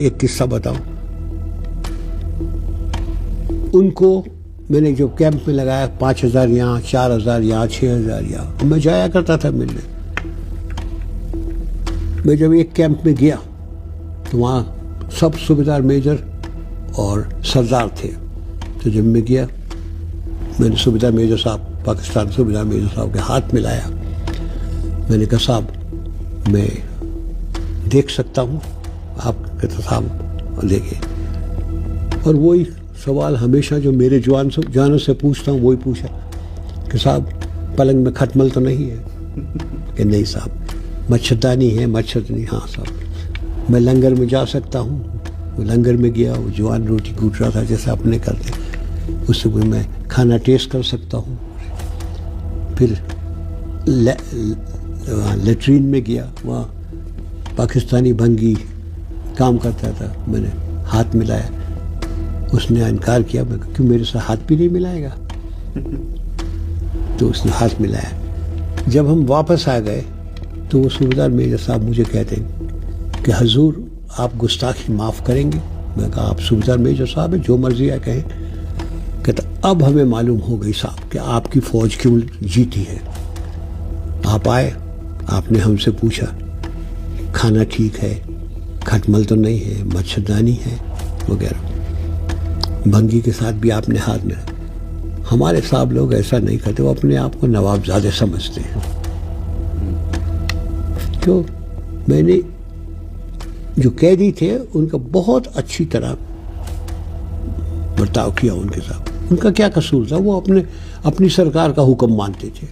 ایک قصہ بتاؤں. ان کو میں نے جو کیمپ میں لگایا 5,000 یہاں، 4,000 یہاں، 6,000 یہاں، میں جایا کرتا تھا ملنے. میں جب ایک کیمپ میں گیا تو وہاں سب صوبیدار میجر اور سردار تھے. تو جب میں گیا میں نے صوبیدار میجر صاحب، پاکستان صوبیدار میجر صاحب کے ہاتھ ملایا. میں نے کہا صاحب میں دیکھ سکتا ہوں؟ آپ کہتے صاحب دیکھیں. اور وہی سوال ہمیشہ جو میرے جوانوں سے پوچھتا ہوں وہی پوچھا کہ صاحب پلنگ میں کھٹمل تو نہیں ہے؟ کہ نہیں صاحب. مچھردانی ہے؟ مچھردانی ہاں صاحب. میں لنگر میں جا سکتا ہوں؟ وہ لنگر میں گیا، وہ جوان روٹی کوٹ رہا تھا جیسے اپنے کرتے، اس سے میں کھانا ٹیسٹ کر سکتا ہوں. پھر لیٹرین میں گیا، وہاں پاکستانی بھنگی کام کرتا تھا، میں نے ہاتھ ملایا. اس نے انکار کیا. میں کیوں میرے ساتھ ہاتھ بھی نہیں ملائے گا؟ تو اس نے ہاتھ ملایا. جب ہم واپس آ گئے تو وہ صوبیدار میجر صاحب مجھے کہتے ہیں کہ حضور آپ گستاخی معاف کریں گے؟ میں کہا آپ صوبیدار میجر صاحب ہیں، جو مرضی ہے کہیں. کہتا اب ہمیں معلوم ہو گئی صاحب کہ آپ کی فوج کیوں جیتی ہے. آپ آئے، آپ نے ہم سے پوچھا کھانا ٹھیک ہے، کھٹمل تو نہیں ہے، مچھردانی ہے وغیرہ. بھنگی کے ساتھ بھی آپ نے ہاتھ میں. ہمارے صاحب لوگ ایسا نہیں کرتے، وہ اپنے آپ کو نواب زادہ سمجھتے ہیں. تو میں نے جو قیدی تھے ان کا بہت اچھی طرح برتاؤ کیا ان کے ساتھ. ان کا کیا قصور تھا؟ وہ اپنی سرکار کا حکم مانتے تھے.